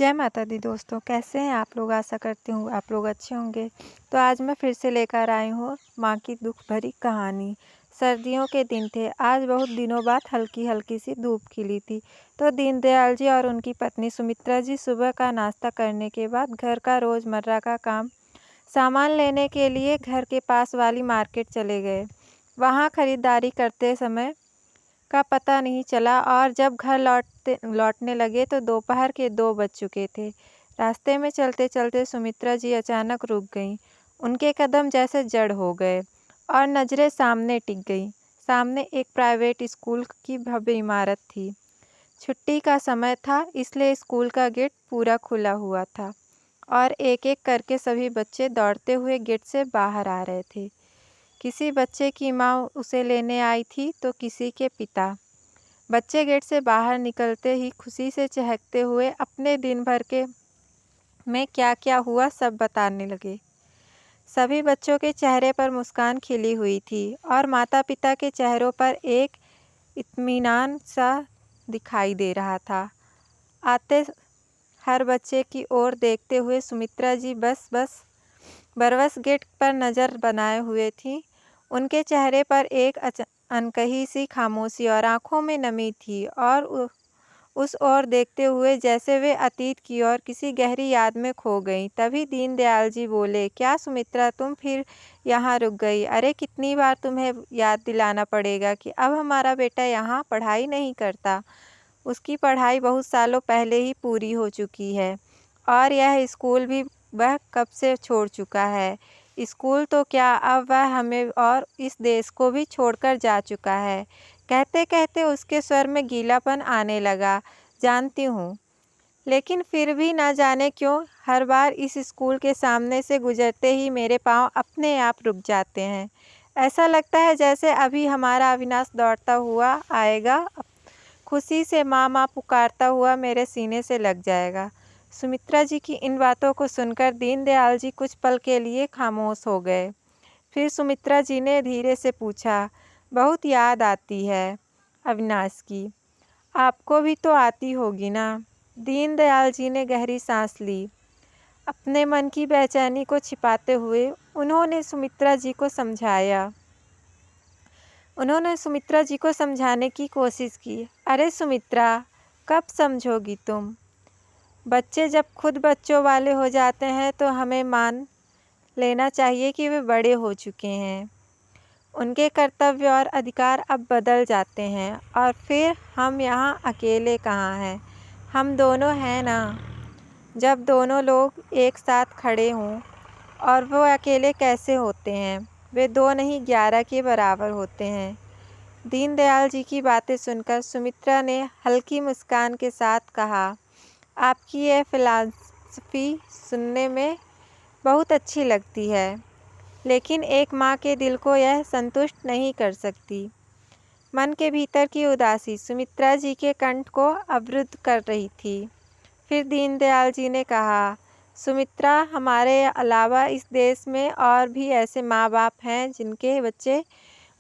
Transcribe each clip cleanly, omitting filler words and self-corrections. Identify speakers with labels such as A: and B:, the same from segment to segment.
A: जय माता दी दोस्तों, कैसे हैं आप लोग। आशा करती हूँ आप लोग अच्छे होंगे। तो आज मैं फिर से लेकर आई हूँ माँ की दुख भरी कहानी। सर्दियों के दिन थे। आज बहुत दिनों बाद हल्की हल्की सी धूप खिली थी। तो दीनदयाल जी और उनकी पत्नी सुमित्रा जी सुबह का नाश्ता करने के बाद घर का रोज़मर्रा का काम सामान लेने के लिए घर के पास वाली मार्केट चले गए। वहाँ खरीदारी करते समय का पता नहीं चला और जब घर लौटने लगे तो दोपहर के 2 बज चुके थे। रास्ते में चलते चलते सुमित्रा जी अचानक रुक गईं। उनके कदम जैसे जड़ हो गए और नज़रें सामने टिक गईं। सामने एक प्राइवेट स्कूल की भव्य इमारत थी। छुट्टी का समय था, इसलिए स्कूल का गेट पूरा खुला हुआ था और एक एक करके सभी बच्चे दौड़ते हुए गेट से बाहर आ रहे थे। किसी बच्चे की माँ उसे लेने आई थी तो किसी के पिता। बच्चे गेट से बाहर निकलते ही खुशी से चहकते हुए अपने दिन भर के में क्या क्या हुआ सब बताने लगे। सभी बच्चों के चेहरे पर मुस्कान खिली हुई थी और माता पिता के चेहरों पर एक इत्मीनान सा दिखाई दे रहा था। आते हर बच्चे की ओर देखते हुए सुमित्रा जी बरवस गेट पर नज़र बनाए हुए थी। उनके चेहरे पर एक अनकही सी खामोशी और आंखों में नमी थी और उस ओर देखते हुए जैसे वे अतीत की ओर किसी गहरी याद में खो गईं। तभी दीनदयाल जी बोले, क्या सुमित्रा, तुम फिर यहाँ रुक गई? अरे कितनी बार तुम्हें याद दिलाना पड़ेगा कि अब हमारा बेटा यहाँ पढ़ाई नहीं करता। उसकी पढ़ाई बहुत सालों पहले ही पूरी हो चुकी है और यह स्कूल भी वह कब से छोड़ चुका है। स्कूल तो क्या, अब वह हमें और इस देश को भी छोड़कर जा चुका है। कहते कहते उसके स्वर में गीलापन आने लगा। जानती हूँ, लेकिन फिर भी ना जाने क्यों हर बार इस स्कूल के सामने से गुजरते ही मेरे पाँव अपने आप रुक जाते हैं। ऐसा लगता है जैसे अभी हमारा अविनाश दौड़ता हुआ आएगा, खुशी से माँ माँ पुकारता हुआ मेरे सीने से लग जाएगा। सुमित्रा जी की इन बातों को सुनकर दीनदयाल जी कुछ पल के लिए खामोश हो गए। फिर सुमित्रा जी ने धीरे से पूछा, बहुत याद आती है अविनाश की। आपको भी तो आती होगी ना। दीनदयाल जी ने गहरी सांस ली। अपने मन की बेचैनी को छिपाते हुए उन्होंने सुमित्रा जी को समझाने की कोशिश की। अरे सुमित्रा, कब समझोगी तुम? बच्चे जब खुद बच्चों वाले हो जाते हैं तो हमें मान लेना चाहिए कि वे बड़े हो चुके हैं। उनके कर्तव्य और अधिकार अब बदल जाते हैं और फिर हम यहाँ अकेले कहाँ हैं? हम दोनों हैं ना। जब दोनों लोग एक साथ खड़े हों और वो अकेले कैसे होते हैं? वे 2 नहीं 11 के बराबर होते हैं। दीनदयाल जी की बातें सुनकर सुमित्रा ने हल्की मुस्कान के साथ कहा, आपकी यह फिलॉसफी सुनने में बहुत अच्छी लगती है, लेकिन एक माँ के दिल को यह संतुष्ट नहीं कर सकती। मन के भीतर की उदासी सुमित्रा जी के कंठ को अवरुद्ध कर रही थी। फिर दीनदयाल जी ने कहा, सुमित्रा, हमारे अलावा इस देश में और भी ऐसे माँ बाप हैं जिनके बच्चे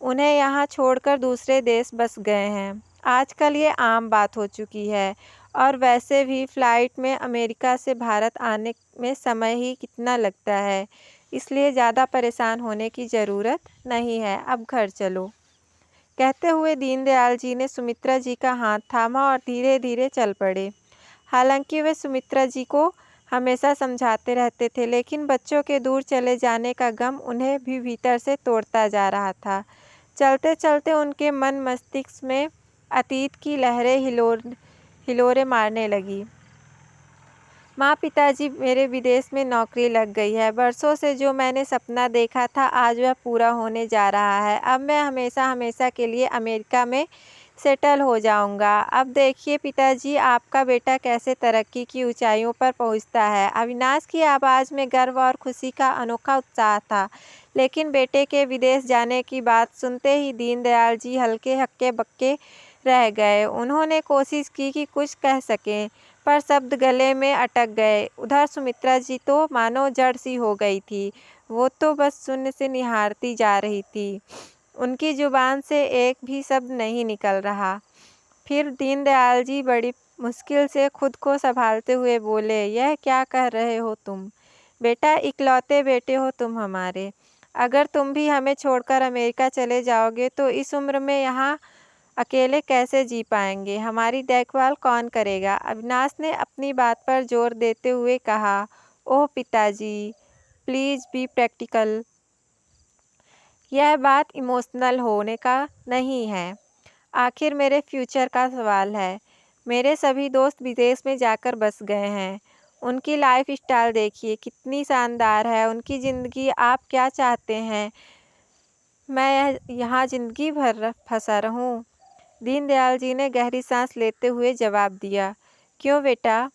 A: उन्हें यहाँ छोड़कर दूसरे देश बस गए हैं। आजकल ये आम बात हो चुकी है और वैसे भी फ़्लाइट में अमेरिका से भारत आने में समय ही कितना लगता है, इसलिए ज़्यादा परेशान होने की ज़रूरत नहीं है। अब घर चलो। कहते हुए दीनदयाल जी ने सुमित्रा जी का हाथ थामा और धीरे धीरे चल पड़े। हालांकि वे सुमित्रा जी को हमेशा समझाते रहते थे, लेकिन बच्चों के दूर चले जाने का गम उन्हें भी भीतर से तोड़ता जा रहा था। चलते चलते उनके मन मस्तिष्क में अतीत की लहरें हिलोरे मारने लगी। माँ, पिताजी मेरे विदेश में नौकरी लग गई है। बरसों से जो मैंने सपना देखा था आज वह पूरा होने जा रहा है। अब मैं हमेशा हमेशा के लिए अमेरिका में सेटल हो जाऊंगा। अब देखिए पिताजी, आपका बेटा कैसे तरक्की की ऊंचाइयों पर पहुंचता है। अविनाश की आवाज़ में गर्व और खुशी का अनोखा उत्साह था, लेकिन बेटे के विदेश जाने की बात सुनते ही दीनदयाल जी हल्के हक्के बक्के रह गए। उन्होंने कोशिश की कि कुछ कह सकें, पर शब्द गले में अटक गए। उधर सुमित्रा जी तो मानो जड़ सी हो गई थी। वो तो बस शून्य से निहारती जा रही थी। उनकी जुबान से एक भी शब्द नहीं निकल रहा। फिर दीनदयाल जी मुश्किल से खुद को संभालते हुए बोले, यह क्या कह रहे हो तुम? बेटा, इकलौते बेटे हो तुम हमारे। अगर तुम भी हमें छोड़कर अमेरिका चले जाओगे तो इस उम्र में यहाँ अकेले कैसे जी पाएंगे? हमारी देखभाल कौन करेगा? अविनाश ने अपनी बात पर जोर देते हुए कहा। ओह पिताजी, प्लीज़ बी प्रैक्टिकल। यह बात इमोशनल होने का नहीं है। आखिर मेरे फ्यूचर का सवाल है। मेरे सभी दोस्त विदेश में जाकर बस गए हैं। उनकी लाइफ स्टाइल देखिए कितनी शानदार है। उनकी ज़िंदगी आप क्या चाहते हैं मैं यहाँ ज़िंदगी भर फंसा रहूँ? दीनदयाल जी ने गहरी सांस लेते हुए जवाब दिया। क्यों बेटा,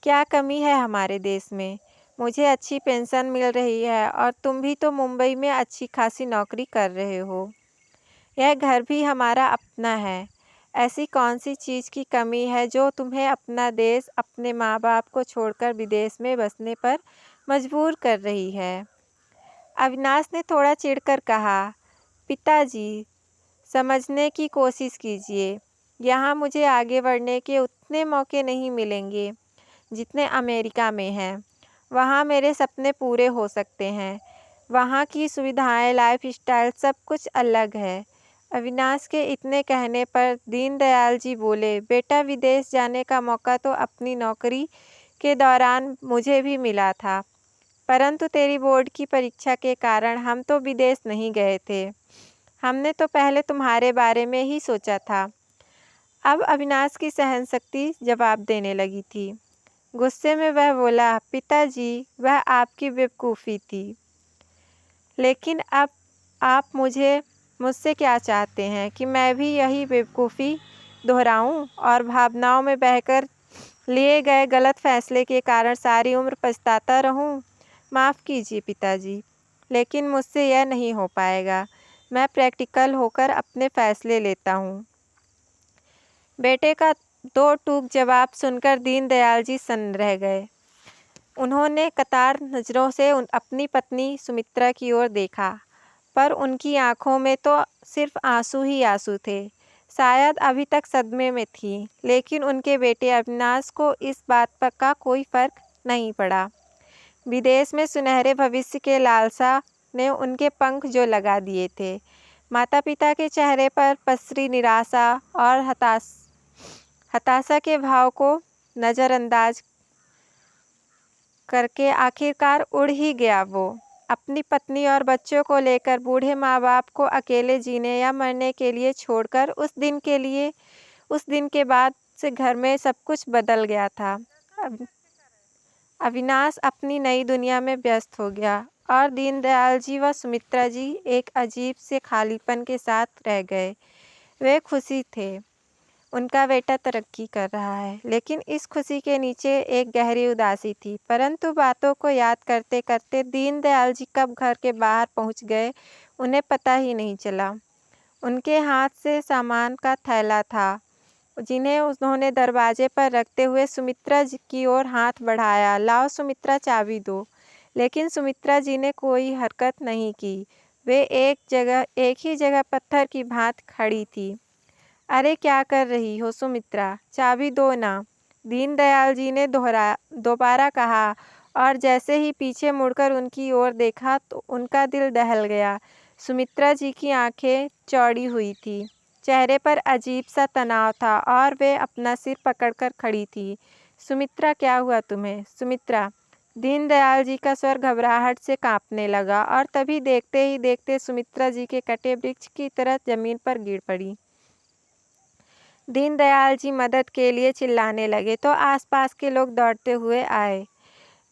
A: क्या कमी है हमारे देश में? मुझे अच्छी पेंशन मिल रही है और तुम भी तो मुंबई में अच्छी खासी नौकरी कर रहे हो। यह घर भी हमारा अपना है। ऐसी कौन सी चीज़ की कमी है जो तुम्हें अपना देश, अपने माँ बाप को छोड़कर विदेश में बसने पर मजबूर कर रही है? अविनाश ने थोड़ा चिढ़कर कहा। पिताजी, समझने की कोशिश कीजिए। यहाँ मुझे आगे बढ़ने के उतने मौके नहीं मिलेंगे जितने अमेरिका में हैं। वहाँ मेरे सपने पूरे हो सकते हैं। वहाँ की सुविधाएं, लाइफ स्टाइल सब कुछ अलग है। अविनाश के इतने कहने पर दीनदयाल जी बोले, बेटा, विदेश जाने का मौका तो अपनी नौकरी के दौरान मुझे भी मिला था, परंतु तेरी बोर्ड की परीक्षा के कारण हम तो विदेश नहीं गए थे। हमने तो पहले तुम्हारे बारे में ही सोचा था। अब अविनाश की सहनशक्ति जवाब देने लगी थी। गुस्से में वह बोला, पिताजी, वह आपकी बेवकूफ़ी थी। लेकिन अब आप मुझसे क्या चाहते हैं कि मैं भी यही बेवकूफ़ी दोहराऊं और भावनाओं में बहकर लिए गए गलत फैसले के कारण सारी उम्र पछताता रहूं? माफ़ कीजिए पिताजी, लेकिन मुझसे यह नहीं हो पाएगा। मैं प्रैक्टिकल होकर अपने फैसले लेता हूं। बेटे का दो टूक जवाब सुनकर दीनदयाल जी सन्न रह गए। उन्होंने कतार नज़रों से अपनी पत्नी सुमित्रा की ओर देखा, पर उनकी आंखों में तो सिर्फ आंसू ही आंसू थे। शायद अभी तक सदमे में थी, लेकिन उनके बेटे अविनाश को इस बात का कोई फर्क नहीं पड़ा। विदेश में सुनहरे भविष्य के लालसा ने उनके पंख जो लगा दिए थे। माता पिता के चेहरे पर पसरी निराशा और हताशा के भाव को नज़रअंदाज करके आखिरकार उड़ ही गया वो। अपनी पत्नी और बच्चों को लेकर बूढ़े माँ बाप को अकेले जीने या मरने के लिए छोड़कर उस दिन के बाद से घर में सब कुछ बदल गया था। अविनाश अपनी नई दुनिया में व्यस्त हो गया और दीनदयाल जी व सुमित्रा जी एक अजीब से खालीपन के साथ रह गए। वे खुशी थे, उनका बेटा तरक्की कर रहा है, लेकिन इस खुशी के नीचे एक गहरी उदासी थी। परंतु बातों को याद करते करते दीनदयाल जी कब घर के बाहर पहुंच गए उन्हें पता ही नहीं चला। उनके हाथ से सामान का थैला था, जिन्हें उन्होंने दरवाजे पर रखते हुए सुमित्रा जी की ओर हाथ बढ़ाया। लाओ सुमित्रा, चाबी दो। लेकिन सुमित्रा जी ने कोई हरकत नहीं की। वे एक ही जगह पत्थर की भांति खड़ी थी। अरे क्या कर रही हो सुमित्रा, चाबी दो ना, दीनदयाल जी ने दोबारा कहा, और जैसे ही पीछे मुड़कर उनकी ओर देखा तो उनका दिल दहल गया। सुमित्रा जी की आंखें चौड़ी हुई थी, चेहरे पर अजीब सा तनाव था और वे अपना सिर पकड़कर खड़ी थी। सुमित्रा, क्या हुआ तुम्हें? सुमित्रा, दीनदयाल जी का स्वर घबराहट से कांपने लगा और तभी देखते ही देखते सुमित्रा जी के कटे वृक्ष की तरह जमीन पर गिर पड़ी। दीनदयाल जी मदद के लिए चिल्लाने लगे तो आसपास के लोग दौड़ते हुए आए।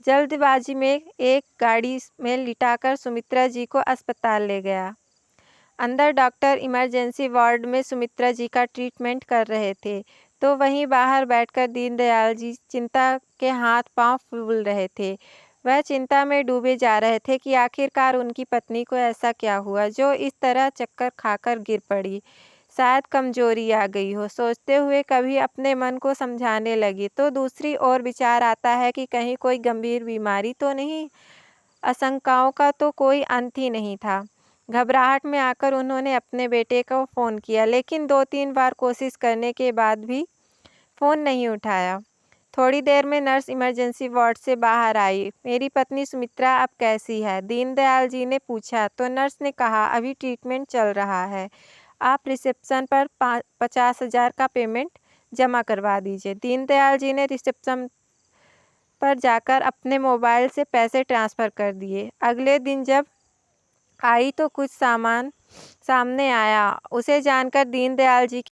A: जल्दबाजी में एक गाड़ी में लिटाकर सुमित्रा जी को अस्पताल ले गया। अंदर डॉक्टर इमरजेंसी वार्ड में सुमित्रा जी का ट्रीटमेंट कर रहे थे, तो वहीं बाहर बैठकर दीनदयाल जी चिंता के हाथ पांव फूल रहे थे। वह चिंता में डूबे जा रहे थे कि आखिरकार उनकी पत्नी को ऐसा क्या हुआ जो इस तरह चक्कर खाकर गिर पड़ी। शायद कमजोरी आ गई हो। सोचते हुए कभी अपने मन को समझाने लगी तो दूसरी ओर विचार आता है कि कहीं कोई गंभीर बीमारी तो नहीं। आशंकाओं का तो कोई अंत ही नहीं था। घबराहट में आकर उन्होंने अपने बेटे को फ़ोन किया, लेकिन 2-3 बार कोशिश करने के बाद भी फ़ोन नहीं उठाया। थोड़ी देर में नर्स इमरजेंसी वार्ड से बाहर आई। मेरी पत्नी सुमित्रा अब कैसी है? दीनदयाल जी ने पूछा तो नर्स ने कहा, अभी ट्रीटमेंट चल रहा है। आप रिसेप्शन पर 50,000 का पेमेंट जमा करवा दीजिए। दीनदयाल जी ने रिसेप्शन पर जाकर अपने मोबाइल से पैसे ट्रांसफ़र कर दिए। अगले दिन जब आई तो कुछ सामान सामने आया। उसे जानकर दीनदयाल जी